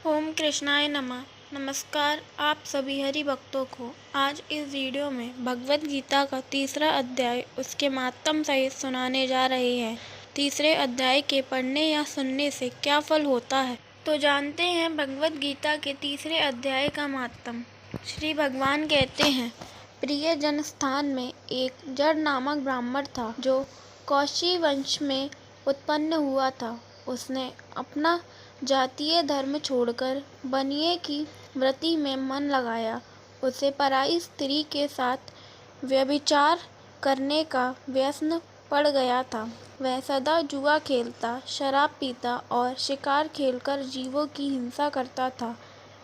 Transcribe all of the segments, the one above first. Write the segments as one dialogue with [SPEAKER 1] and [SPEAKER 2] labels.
[SPEAKER 1] ओम कृष्णाय नमः। नमस्कार आप सभी हरि भक्तों को। आज इस वीडियो में भगवत गीता का तीसरा अध्याय उसके महात्म सहित सुनाने जा रहे हैं। तीसरे अध्याय के पढ़ने या सुनने से क्या फल होता है, तो जानते हैं भगवत गीता के तीसरे अध्याय का महात्म। श्री भगवान कहते हैं, प्रिय जन स्थान में एक जड़ नामक ब्राह्मण था जो कौशी वंश में उत्पन्न हुआ था। उसने अपना जातीय धर्म छोड़कर बनिए की वृत्ति में मन लगाया। उसे पराई स्त्री के साथ व्यभिचार करने का व्यसन पड़ गया था। वह सदा जुआ खेलता, शराब पीता और शिकार खेलकर जीवों की हिंसा करता था।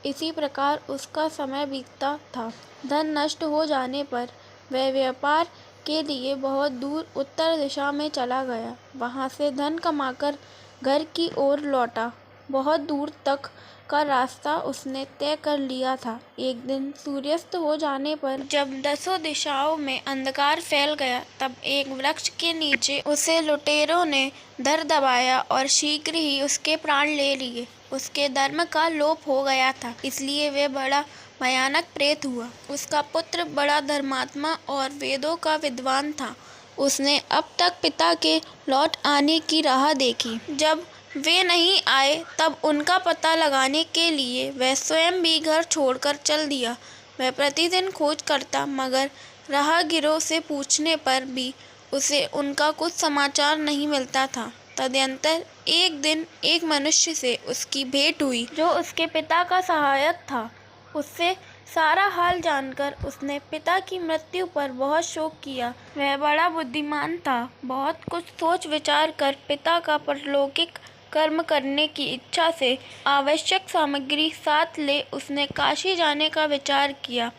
[SPEAKER 1] इसी प्रकार उसका समय बीतता था। धन नष्ट हो जाने पर वह व्यापार के लिए बहुत दूर उत्तर दिशा में चला गया। वहाँ से धन कमाकर घर की ओर लौटा। बहुत दूर तक का रास्ता उसने तय कर लिया था। एक दिन सूर्यास्त हो जाने पर जब दसों दिशाओं में अंधकार फैल गया, तब एक वृक्ष के नीचे उसे लुटेरों ने धर दबाया और शीघ्र ही उसके प्राण ले लिए। उसके धर्म का लोप हो गया था, इसलिए वह बड़ा भयानक प्रेत हुआ। उसका पुत्र बड़ा धर्मात्मा और वेदों का विद्वान था। उसने अब तक पिता के लौट आने की राह देखी। जब वे नहीं आए तब उनका पता लगाने के लिए वह स्वयं भी घर छोड़कर चल दिया। वह प्रतिदिन खोज करता, मगर राहगीरों से पूछने पर भी उसे उनका कुछ समाचार नहीं मिलता था। तदनंतर एक दिन एक मनुष्य से उसकी भेंट हुई जो उसके पिता का सहायक था। उससे सारा हाल जानकर उसने पिता की मृत्यु पर बहुत शोक किया। वह बड़ा बुद्धिमान था। बहुत कुछ सोच विचार कर पिता का परलौकिक कर्म करने की इच्छा से आवश्यक सामग्री साथ ले उसने काशी जाने का विचार किया।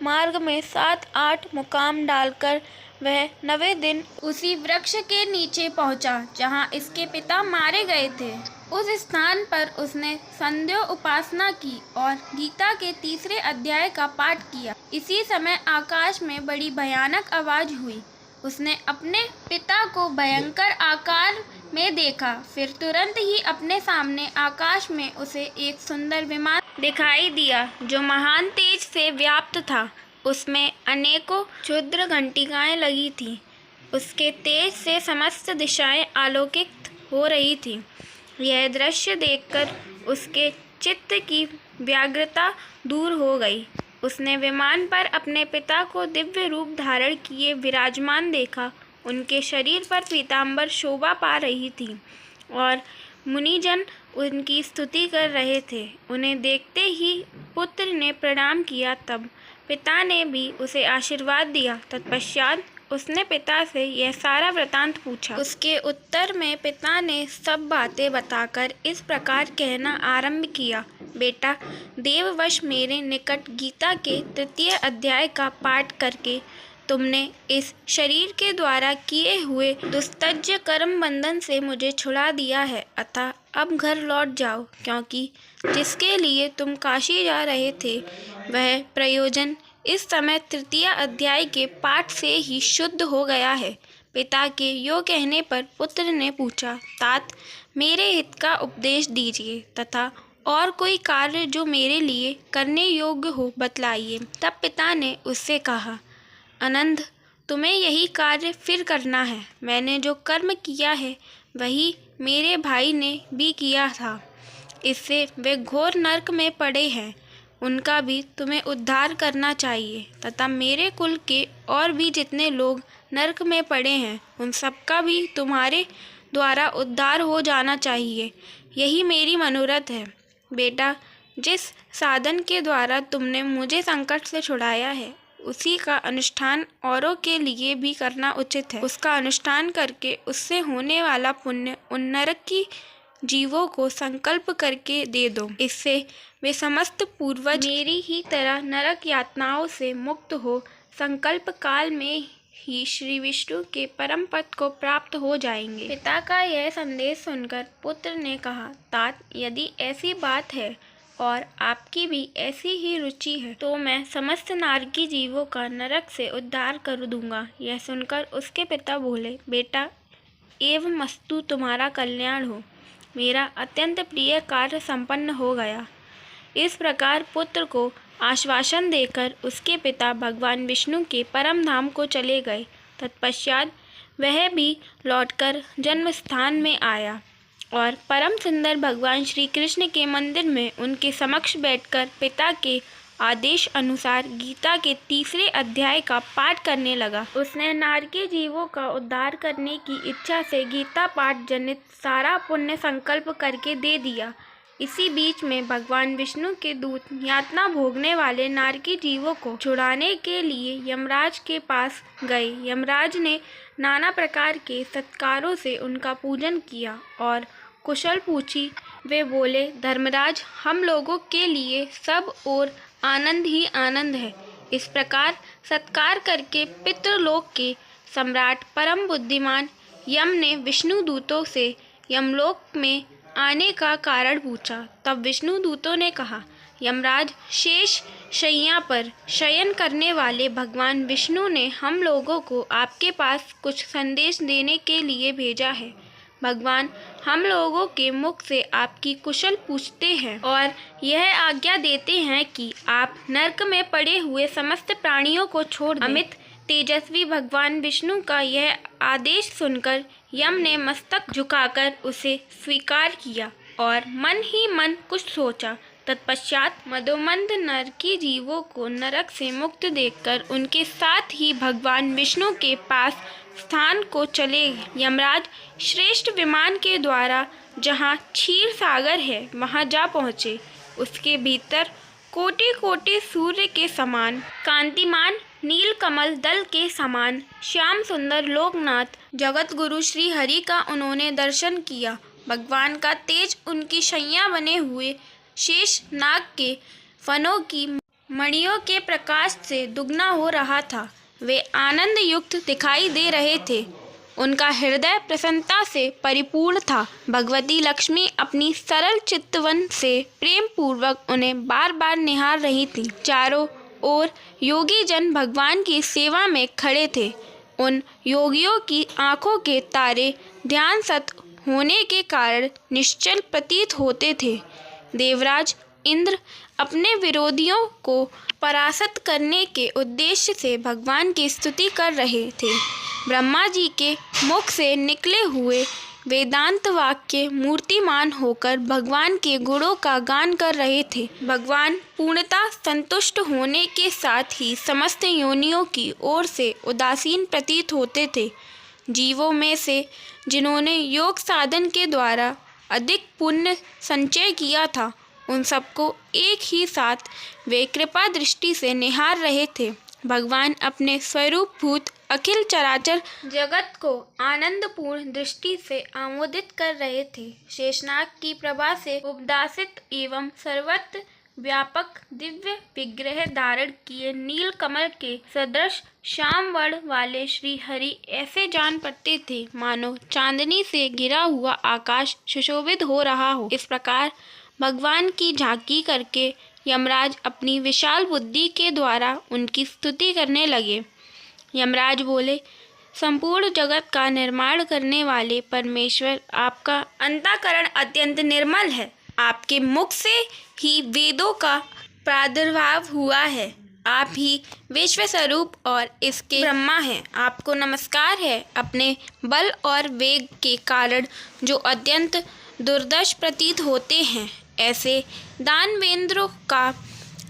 [SPEAKER 1] मार्ग में 7-8 मुकाम डालकर वह 9वें दिन उसी वृक्ष के नीचे पहुंचा जहां इसके पिता मारे गए थे। उस स्थान पर उसने संध्या उपासना की और गीता के तीसरे अध्याय का पाठ किया। इसी समय आकाश में बड़ी भयानक आवाज हुई। उसने अपने पिता को भयंकर आकार में देखा। फिर तुरंत ही अपने सामने आकाश में उसे एक सुंदर विमान दिखाई दिया जो महान तेज से व्याप्त था। उसमें अनेकों क्षुद्र घंटिकाएं लगी थीं। उसके तेज से समस्त दिशाएं आलोकित हो रही थीं। यह दृश्य देखकर उसके चित्त की व्याग्रता दूर हो गई। उसने विमान पर अपने पिता को दिव्य रूप धारण किए विराजमान देखा। उनके शरीर पर पीताम्बर शोभा पा रही थी और मुनिजन उनकी स्तुति कर रहे थे। उन्हें देखते ही पुत्र ने प्रणाम किया। तब पिता ने भी उसे आशीर्वाद दिया। तत्पश्चात उसने पिता से यह सारा वृतांत पूछा। उसके उत्तर में पिता ने सब बातें बताकर इस प्रकार कहना आरंभ किया, बेटा, देववश मेरे निकट गीता के तृतीय अध्याय का पाठ करके तुमने इस शरीर के द्वारा किए हुए दुस्तज्य कर्म बंधन से मुझे छुड़ा दिया है। अतः अब घर लौट जाओ, क्योंकि जिसके लिए तुम काशी जा रहे थे वह प्रयोजन इस समय तृतीय अध्याय के पाठ से ही शुद्ध हो गया है। पिता के यो कहने पर पुत्र ने पूछा, तात, मेरे हित का उपदेश दीजिए तथा और कोई कार्य जो मेरे लिए करने योग्य हो बतलाइए। तब पिता ने उससे कहा, आनंद, तुम्हें यही कार्य फिर करना है। मैंने जो कर्म किया है वही मेरे भाई ने भी किया था। इससे वे घोर नरक में पड़े हैं। उनका भी तुम्हें उद्धार करना चाहिए तथा मेरे कुल के और भी जितने लोग नरक में पड़े हैं उन सबका भी तुम्हारे द्वारा उद्धार हो जाना चाहिए। यही मेरी मनोरथ है। बेटा, जिस साधन के द्वारा तुमने मुझे संकट से छुड़ाया है उसी का अनुष्ठान औरों के लिए भी करना उचित है। उसका अनुष्ठान करके उससे होने वाला पुण्य उन नरक की जीवों को संकल्प करके दे दो। इससे वे समस्त पूर्वज मेरी ही तरह नरक यातनाओं से मुक्त हो संकल्प काल में ही श्री विष्णु के परम पद को प्राप्त हो जाएंगे। पिता का यह संदेश सुनकर पुत्र ने कहा, तात, यदि ऐसी बात है और आपकी भी ऐसी ही रुचि है तो मैं समस्त नारकी जीवों का नरक से उद्धार कर दूंगा। यह सुनकर उसके पिता बोले, बेटा, एवमस्तु, तुम्हारा कल्याण हो। मेरा अत्यंत प्रिय कार्य संपन्न हो गया। इस प्रकार पुत्र को आश्वासन देकर उसके पिता भगवान विष्णु के परम धाम को चले गए। तत्पश्चात वह भी लौटकर जन्म स्थान में आया और परम सुंदर भगवान श्री कृष्ण के मंदिर में उनके समक्ष बैठकर पिता के आदेश अनुसार गीता के 3 अध्याय का पाठ करने लगा। उसने नारकीय जीवों का उद्धार करने की इच्छा से गीता पाठ जनित सारा पुण्य संकल्प करके दे दिया। इसी बीच में भगवान विष्णु के दूत यातना भोगने वाले नारकीय जीवों को छुड़ाने के लिए यमराज के पास गए। यमराज ने नाना प्रकार के सत्कारों से उनका पूजन किया और कुशल पूछी। वे बोले, धर्मराज, हम लोगों के लिए सब और आनंद ही आनंद है। इस प्रकार सत्कार करके पितृलोक के सम्राट परम बुद्धिमान यम ने विष्णु दूतों से यमलोक में आने का कारण पूछा। तब विष्णु दूतों ने कहा, यमराज, शेष शैया पर शयन करने वाले भगवान विष्णु ने हम लोगों को आपके पास कुछ संदेश देने के लिए भेजा है। भगवान हम लोगों के मुख से आपकी कुशल पूछते हैं और यह आज्ञा देते हैं कि आप नरक में पड़े हुए समस्त प्राणियों को छोड़ दें। अमित तेजस्वी भगवान विष्णु का यह आदेश सुनकर यम ने मस्तक झुकाकर उसे स्वीकार किया और मन ही मन कुछ सोचा। तत्पश्चात मदोमंद नरकी जीवों को नरक से मुक्त देखकर उनके साथ ही भगवान विष्णु के पास स्थान को चले। यमराज श्रेष्ठ विमान के द्वारा जहाँ क्षीर सागर है वहाँ जा पहुँचे। उसके भीतर कोटि कोटि सूर्य के समान कांतिमान नील कमल दल के समान श्याम सुंदर लोकनाथ जगत गुरु श्री हरि का उन्होंने दर्शन किया। भगवान का तेज उनकी शैया बने हुए शेष नाग के फनों की मणियों के प्रकाश से दुगना हो रहा था। वे आनंद युक्त दिखाई दे रहे थे। उनका हृदय प्रसन्नता से परिपूर्ण था। भगवती लक्ष्मी अपनी सरल चित्तवन से प्रेम पूर्वक उन्हें बार बार निहार रही थी। चारों ओर योगी जन भगवान की सेवा में खड़े थे। उन योगियों की आंखों के तारे ध्यान सत होने के कारण निश्चल प्रतीत होते थे। देवराज इंद्र अपने विरोधियों को परास्त करने के उद्देश्य से भगवान की स्तुति कर रहे थे। ब्रह्मा जी के मुख से निकले हुए वेदांत वाक्य मूर्तिमान होकर भगवान के गुणों का गान कर रहे थे। भगवान पूर्णतः संतुष्ट होने के साथ ही समस्त योनियों की ओर से उदासीन प्रतीत होते थे। जीवों में से जिन्होंने योग साधन के द्वारा अधिक पुण्य संचय किया था, उन सबको एक ही साथ वे कृपा दृष्टि से निहार रहे थे। भगवान अपने स्वरूप भूत अखिल चराचर जगत को आनंदपूर्ण दृष्टि से आमोदित कर रहे थे। शेषनाग की प्रभा से उपदासित एवं सर्वत्र व्यापक दिव्य विग्रह धारण किए नील कमल के सदृश श्याम वर्ण वाले श्री हरि ऐसे जान पड़ते थे मानो चांदनी से घिरा हुआ आकाश सुशोभित हो रहा हो। इस प्रकार भगवान की झांकी करके यमराज अपनी विशाल बुद्धि के द्वारा उनकी स्तुति करने लगे। यमराज बोले, संपूर्ण जगत का निर्माण करने वाले परमेश्वर, आपका अंतःकरण अत्यंत निर्मल है। आपके मुख से ही वेदों का प्रादुर्भाव हुआ है। आप ही विश्व स्वरूप और इसके ब्रह्मा हैं। आपको नमस्कार है। अपने बल और वेग के कारण जो अत्यंत दुर्दश प्रतीत होते हैं, ऐसे दानवेंद्रों का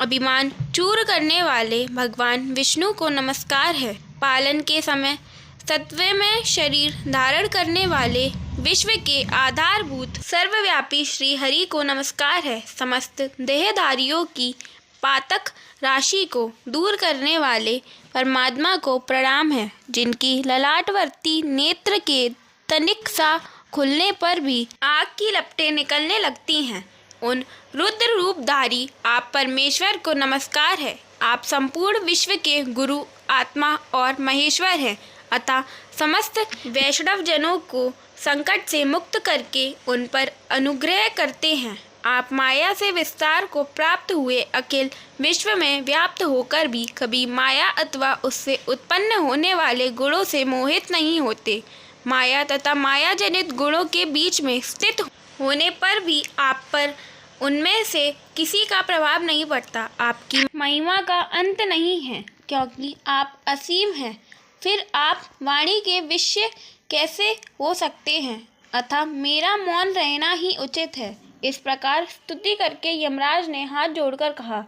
[SPEAKER 1] अभिमान चूर करने वाले भगवान विष्णु को नमस्कार है। पालन के समय सत्वमय शरीर धारण करने वाले विश्व के आधारभूत सर्वव्यापी श्री हरि को नमस्कार है। समस्त देहधारियों की पातक राशि को दूर करने वाले परमात्मा को प्रणाम है। जिनकी ललाटवर्ती नेत्र के तनिक सा खुलने पर भी आग की लपटें निकलने लगती हैं, उन रुद्र रूपधारी आप परमेश्वर को नमस्कार है। आप संपूर्ण विश्व के गुरु, आत्मा और महेश्वर हैं, अतः समस्त वैष्णव जनों को संकट से मुक्त करके उन पर अनुग्रह करते हैं। आप माया से विस्तार को प्राप्त हुए अखिल विश्व में व्याप्त होकर भी कभी माया अथवा उससे उत्पन्न होने वाले गुणों से मोहित नहीं होते। माया तथा माया जनित गुणों के बीच में स्थित होने पर भी आप पर उनमें से किसी का प्रभाव नहीं पड़ता। आपकी महिमा का अंत नहीं है, क्योंकि आप असीम हैं। फिर आप वाणी के विषय कैसे हो सकते हैं? अतः मेरा मौन रहना ही उचित है। इस प्रकार स्तुति करके यमराज ने हाथ जोड़कर कहा,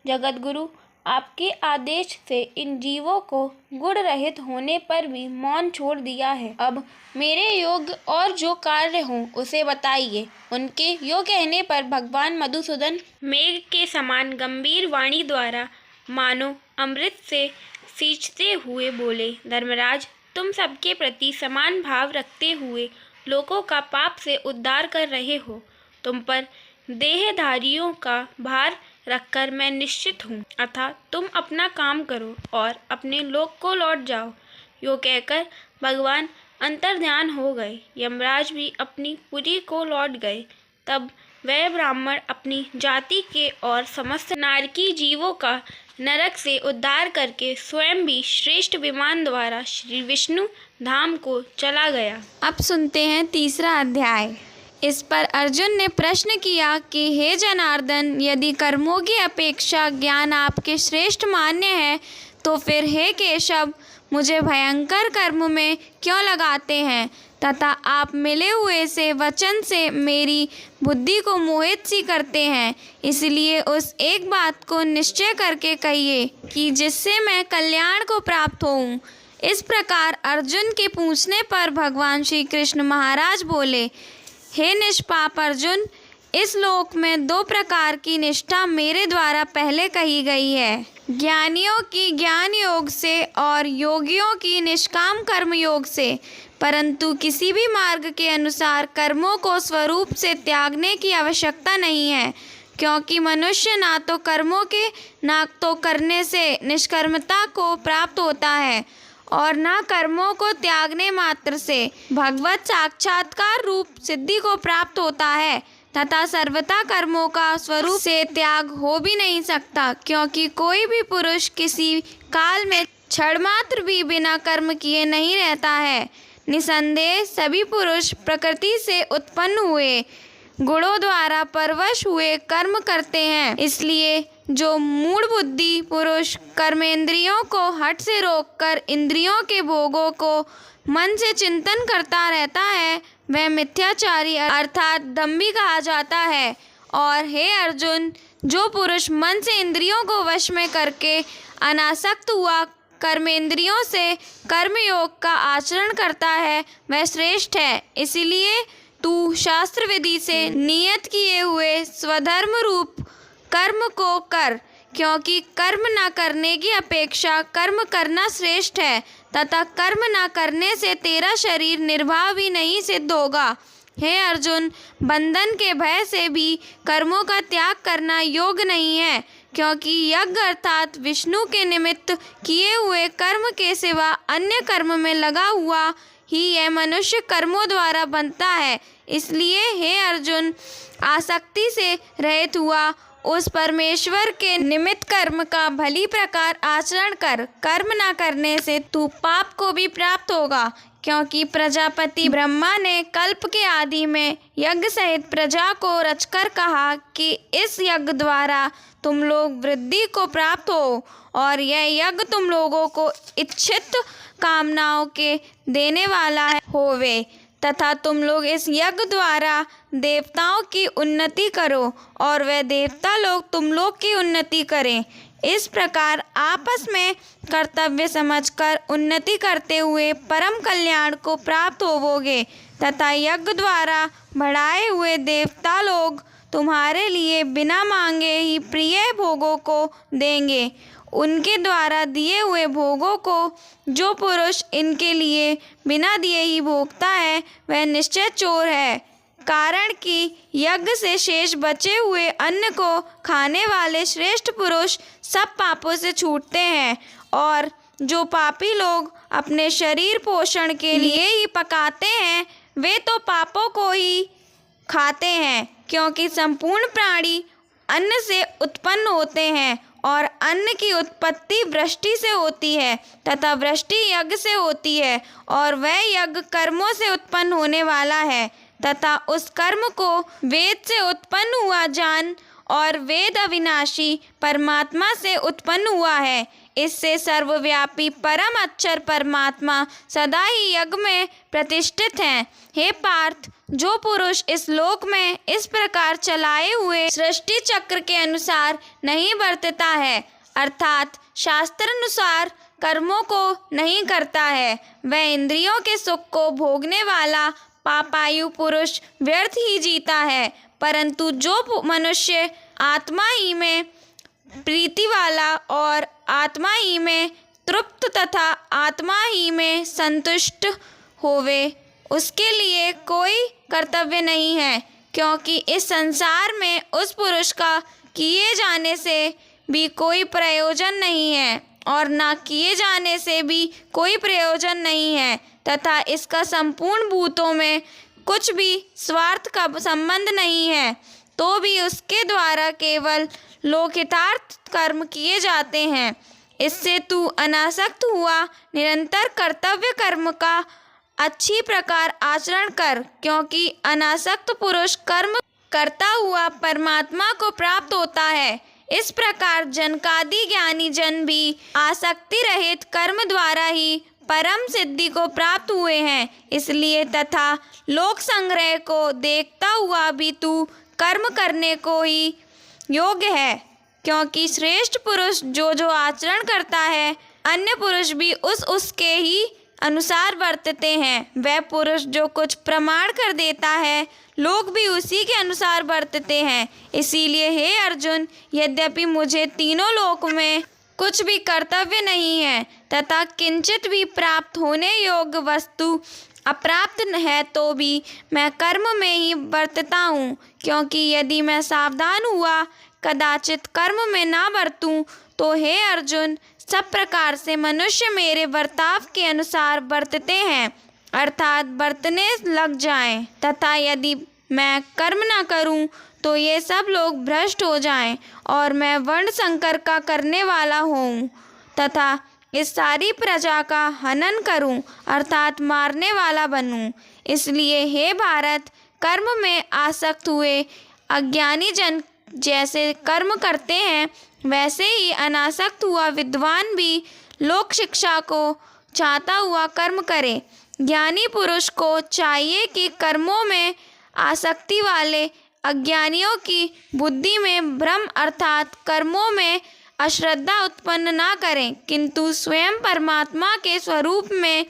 [SPEAKER 1] जगतगुरु, आपके आदेश से इन जीवों को गुण रहित होने पर भी मौन छोड़ दिया है। अब मेरे योग्य और जो कार्य हों उसे बताइए। उनके यो कहने पर भगवान मधुसूदन मेघ के समान गंभीर वाणी द्वारा मानो अमृत से सींचते हुए बोले, धर्मराज, तुम सबके प्रति समान भाव रखते हुए लोगों का पाप से उद्धार कर रहे हो। तुम पर देहधारियों का भार रखकर मैं निश्चित हूँ। अतः तुम अपना काम करो और अपने लोक को लौट जाओ। यो कहकर भगवान अंतर्ध्यान हो गए। यमराज भी अपनी पुरी को लौट गए। तब वह ब्राह्मण अपनी जाति के और समस्त नारकी जीवों का नरक से उद्धार करके स्वयं भी श्रेष्ठ विमान द्वारा श्री विष्णु धाम को चला गया।
[SPEAKER 2] अब सुनते हैं तीसरा अध्याय। इस पर अर्जुन ने प्रश्न किया कि हे जनार्दन, यदि कर्मों की अपेक्षा ज्ञान आपके श्रेष्ठ मान्य है तो फिर हे केशव, मुझे भयंकर कर्म में क्यों लगाते हैं तथा आप मिले हुए से वचन से मेरी बुद्धि को मोहित सी करते हैं। इसलिए उस एक बात को निश्चय करके कहिए कि जिससे मैं कल्याण को प्राप्त होऊं। इस प्रकार अर्जुन के पूछने पर भगवान श्री कृष्ण महाराज बोले, हे निष्पाप अर्जुन, इस लोक में दो प्रकार की निष्ठा मेरे द्वारा पहले कही गई है, ज्ञानियों की ज्ञान योग से और योगियों की निष्काम कर्म योग से। परंतु किसी भी मार्ग के अनुसार कर्मों को स्वरूप से त्यागने की आवश्यकता नहीं है, क्योंकि मनुष्य ना तो कर्मों के ना तो करने से निष्कर्मता को प्राप्त होता है और न कर्मों को त्यागने मात्र से भगवत साक्षात्कार रूप सिद्धि को प्राप्त होता है तथा सर्वथा कर्मों का स्वरूप से त्याग हो भी नहीं सकता, क्योंकि कोई भी पुरुष किसी काल में क्षण मात्र भी बिना कर्म किए नहीं रहता है। निसंदेह सभी पुरुष प्रकृति से उत्पन्न हुए गुणों द्वारा परवश हुए कर्म करते हैं। इसलिए जो मूढ़ बुद्धि पुरुष कर्मेंद्रियों को हठ से रोककर इंद्रियों के भोगों को मन से चिंतन करता रहता है, वह मिथ्याचारी अर्थात दंभी कहा जाता है। और हे अर्जुन, जो पुरुष मन से इंद्रियों को वश में करके अनासक्त हुआ कर्मेंद्रियों से कर्मयोग का आचरण करता है, वह श्रेष्ठ है। इसलिए तू शास्त्र विधि से नियत किए हुए स्वधर्म रूप कर्म को कर, क्योंकि कर्म न करने की अपेक्षा कर्म करना श्रेष्ठ है तथा कर्म न करने से तेरा शरीर निर्वाह भी नहीं सिद्ध होगा। हे अर्जुन, बंधन के भय से भी कर्मों का त्याग करना योग्य नहीं है, क्योंकि यज्ञ अर्थात विष्णु के निमित्त किए हुए कर्म के सिवा अन्य कर्म में लगा हुआ ही यह मनुष्य कर्मों द्वारा बनता है। इसलिए हे अर्जुन, आसक्ति से रहित हुआ उस परमेश्वर के निमित्त कर्म का भली प्रकार आचरण कर। कर्म न करने से तू पाप को भी प्राप्त होगा, क्योंकि प्रजापति ब्रह्मा ने कल्प के आदि में यज्ञ सहित प्रजा को रचकर कहा कि इस यज्ञ द्वारा तुम लोग वृद्धि को प्राप्त हो और यह यज्ञ तुम लोगों को इच्छित कामनाओं के देने वाला है होवे तथा तुम लोग इस यज्ञ द्वारा देवताओं की उन्नति करो और वह देवता लोग तुम लोग की उन्नति करें। इस प्रकार आपस में कर्तव्य समझकर उन्नति करते हुए परम कल्याण को प्राप्त होवोगे तथा यज्ञ द्वारा बढ़ाए हुए देवता लोग तुम्हारे लिए बिना मांगे ही प्रिय भोगों को देंगे। उनके द्वारा दिए हुए भोगों को जो पुरुष इनके लिए बिना दिए ही भोगता है, वह निश्चय चोर है। कारण कि यज्ञ से शेष बचे हुए अन्न को खाने वाले श्रेष्ठ पुरुष सब पापों से छूटते हैं, और जो पापी लोग अपने शरीर पोषण के लिए ही पकाते हैं, वे तो पापों को ही खाते हैं, क्योंकि संपूर्ण प्राणी अन्न से उत्पन्न होते हैं और अन्न की उत्पत्ति वृष्टि से होती है तथा वृष्टि यज्ञ से होती है और वह यज्ञ कर्मों से उत्पन्न होने वाला है। तथा उस कर्म को वेद से उत्पन्न हुआ जान और वेद अविनाशी परमात्मा से उत्पन्न हुआ है। इससे सर्वव्यापी परम अक्षर परमात्मा सदा ही यज्ञ में प्रतिष्ठित हैं। हे पार्थ, जो पुरुष इस लोक में इस प्रकार चलाए हुए सृष्टि चक्र के अनुसार नहीं बरतता है, अर्थात शास्त्रानुसार कर्मों को नहीं करता है, वह इंद्रियों के सुख को भोगने वाला पापायु पुरुष व्यर्थ ही जीता है। परंतु जो मनुष्य आत्मा ही में प्रीति वाला और आत्मा ही में तृप्त तथा आत्मा ही में संतुष्ट होवे, उसके लिए कोई कर्तव्य नहीं है, क्योंकि इस संसार में उस पुरुष का किए जाने से भी कोई प्रयोजन नहीं है और ना किए जाने से भी कोई प्रयोजन नहीं है, तथा इसका संपूर्ण भूतों में कुछ भी स्वार्थ का संबंध नहीं है, तो भी उसके द्वारा केवल लोकहितार्थ कर्म किए जाते हैं। इससे तू अनासक्त हुआ निरंतर कर्तव्य कर्म का अच्छी प्रकार आचरण कर, क्योंकि अनासक्त पुरुष कर्म करता हुआ परमात्मा को प्राप्त होता है। इस प्रकार जनकादि ज्ञानी जन भी आसक्ति रहित कर्म द्वारा ही परम सिद्धि को प्राप्त हुए हैं। इसलिए तथा लोक संग्रह को देखता हुआ भी तू कर्म करने को ही योग्य है, क्योंकि श्रेष्ठ पुरुष जो जो आचरण करता है, अन्य पुरुष भी उसके ही अनुसार वर्तते हैं। वह पुरुष जो कुछ प्रमाण कर देता है, लोग भी उसी के अनुसार वर्तते हैं। इसीलिए हे अर्जुन, यद्यपि मुझे तीनों लोक में कुछ भी कर्तव्य नहीं है तथा किंचित भी प्राप्त होने योग्य वस्तु अप्राप्त है, तो भी मैं कर्म में ही बरतता हूँ, क्योंकि यदि मैं सावधान हुआ कदाचित कर्म में ना बरतूं, तो हे अर्जुन, सब प्रकार से मनुष्य मेरे बर्ताव के अनुसार बरतते हैं, अर्थात बरतने लग जाएं, तथा यदि मैं कर्म ना करूं तो ये सब लोग भ्रष्ट हो जाएं और मैं वर्ण संकर का करने वाला हूँ तथा इस सारी प्रजा का हनन करूं, अर्थात मारने वाला बनूं। इसलिए हे भारत, कर्म में आसक्त हुए अज्ञानी जन जैसे कर्म करते हैं, वैसे ही अनासक्त हुआ विद्वान भी लोक शिक्षा को चाहता हुआ कर्म करे। ज्ञानी पुरुष को चाहिए कि कर्मों में आसक्ति वाले अज्ञानियों की बुद्धि में भ्रम अर्थात कर्मों में अश्रद्धा उत्पन्न ना करें, किंतु स्वयं परमात्मा के स्वरूप में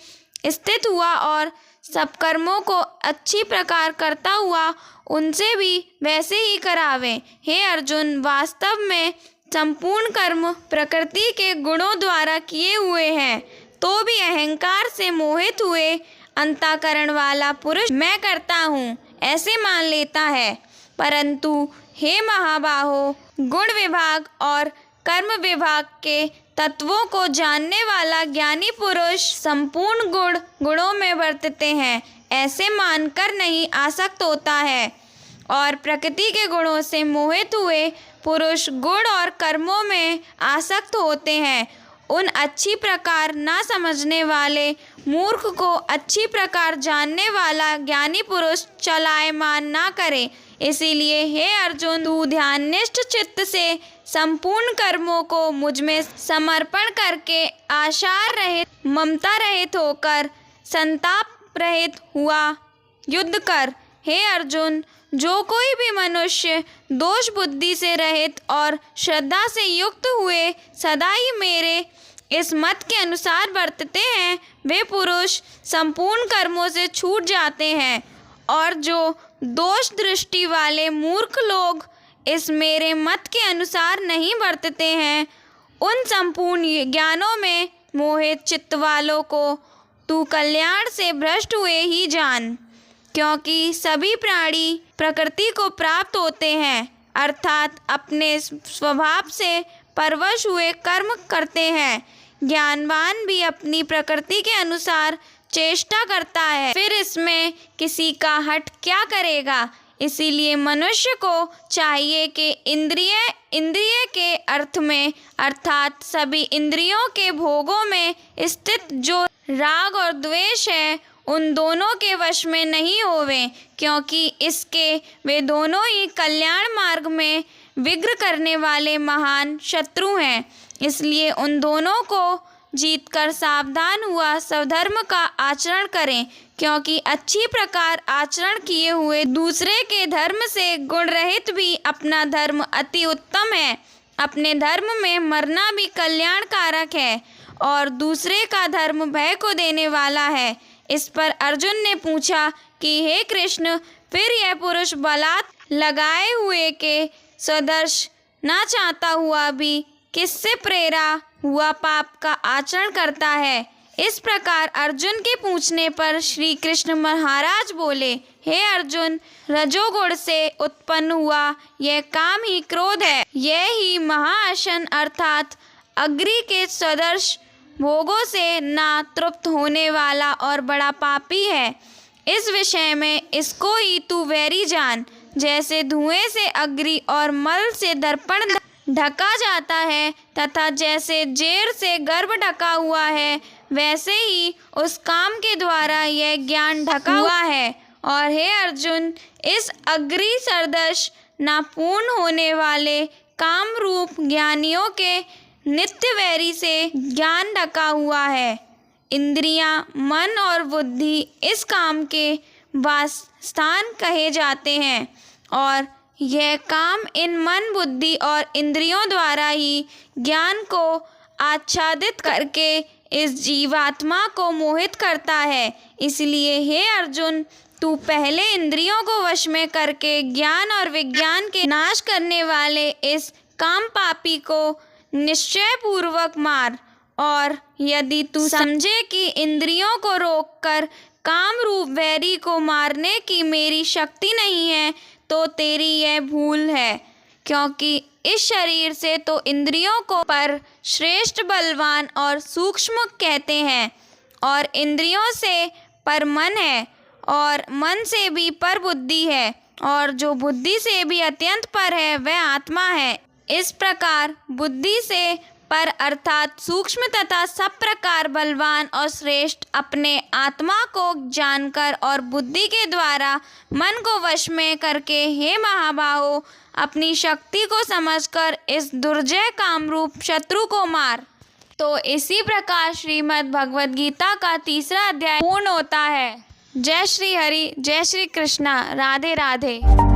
[SPEAKER 2] स्थित हुआ और सब कर्मों को अच्छी प्रकार करता हुआ उनसे भी वैसे ही करावें। हे अर्जुन, वास्तव में संपूर्ण कर्म प्रकृति के गुणों द्वारा किए हुए हैं, तो भी अहंकार से मोहित हुए अंतःकरण वाला पुरुष मैं करता हूँ ऐसे मान लेता है। परंतु हे महाबाहो, गुण विभाग और कर्म विभाग के तत्वों को जानने वाला ज्ञानी पुरुष संपूर्ण गुणों में वर्तते हैं ऐसे मानकर नहीं आसक्त होता है, और प्रकृति के गुणों से मोहित हुए पुरुष गुण और कर्मों में आसक्त होते हैं। उन अच्छी प्रकार ना समझने वाले मूर्ख को अच्छी प्रकार जानने वाला ज्ञानी पुरुष चलायमान ना करे। इसीलिए हे अर्जुन, तू ध्याननिष्ठ चित्त से संपूर्ण कर्मों को मुझ में समर्पण करके आशार रहित, ममता रहित होकर संताप रहित हुआ युद्ध कर। हे अर्जुन, जो कोई भी मनुष्य दोष बुद्धि से रहित और श्रद्धा से युक्त हुए सदा ही मेरे इस मत के अनुसार बरतते हैं, वे पुरुष संपूर्ण कर्मों से छूट जाते हैं, और जो दोष दृष्टि वाले मूर्ख लोग इस मेरे मत के अनुसार नहीं बरतते हैं, उन संपूर्ण ज्ञानों में मोहित चित्त वालों को तू कल्याण से भ्रष्ट हुए ही जान। क्योंकि सभी प्राणी प्रकृति को प्राप्त होते हैं, अर्थात अपने स्वभाव से परवश हुए कर्म करते हैं। ज्ञानवान भी अपनी प्रकृति के अनुसार चेष्टा करता है, फिर इसमें किसी का हट क्या करेगा। इसीलिए मनुष्य को चाहिए कि इंद्रिय के अर्थ में अर्थात सभी इंद्रियों के भोगों में स्थित जो राग और द्वेष है, उन दोनों के वश में नहीं होवे, क्योंकि इसके वे दोनों ही कल्याण मार्ग में विघ्न करने वाले महान शत्रु हैं। इसलिए उन दोनों को जीतकर सावधान हुआ स्वधर्म का आचरण करें, क्योंकि अच्छी प्रकार आचरण किए हुए दूसरे के धर्म से गुण रहित भी अपना धर्म अति उत्तम है। अपने धर्म में मरना भी कल्याणकारक है और दूसरे का धर्म भय को देने वाला है। इस पर अर्जुन ने पूछा कि हे कृष्ण, फिर यह पुरुष बलात् लगाए हुए के सदर्श ना चाहता हुआ भी किससे प्रेरा हुआ पाप का आचरण करता है। इस प्रकार अर्जुन के पूछने पर श्री कृष्ण महाराज बोले, हे अर्जुन, रजोगुण से उत्पन्न हुआ यह काम ही क्रोध है। यह ही महाअशन अर्थात अग्नि के सदर्श भोगों से ना तृप्त होने वाला और बड़ा पापी है। इस विषय में इसको ही तू वैरी जान। जैसे धुएं से अग्नि और मल से दर्पण ढका जाता है तथा जैसे जेर से गर्भ ढका हुआ है, वैसे ही उस काम के द्वारा यह ज्ञान ढका हुआ है। और हे अर्जुन, इस अग्नि सदृश ना पूर्ण होने वाले काम रूप ज्ञानियों के नित्य वैरी से ज्ञान ढका हुआ है। इंद्रियां, मन और बुद्धि इस काम के वास स्थान कहे जाते हैं और यह काम इन मन, बुद्धि और इंद्रियों द्वारा ही ज्ञान को आच्छादित करके इस जीवात्मा को मोहित करता है। इसलिए हे अर्जुन, तू पहले इंद्रियों को वश में करके ज्ञान और विज्ञान के नाश करने वाले इस काम पापी को निश्चय पूर्वक मार। और यदि तू समझे कि इंद्रियों को रोककर काम रूप वैरी को मारने की मेरी शक्ति नहीं है, तो तेरी यह भूल है, क्योंकि इस शरीर से तो इंद्रियों को पर श्रेष्ठ, बलवान और सूक्ष्म कहते हैं, और इंद्रियों से पर मन है, और मन से भी पर बुद्धि है, और जो बुद्धि से भी अत्यंत पर है वह आत्मा है। इस प्रकार बुद्धि से पर अर्थात सूक्ष्म तथा सब प्रकार बलवान और श्रेष्ठ अपने आत्मा को जानकर और बुद्धि के द्वारा मन को वश में करके, हे महाबाहो, अपनी शक्ति को समझकर इस दुर्जय कामरूप शत्रु को मार। तो इसी प्रकार श्रीमद् भगवद गीता का तीसरा अध्याय पूर्ण होता है। जय श्री हरि, जय श्री कृष्णा, राधे राधे।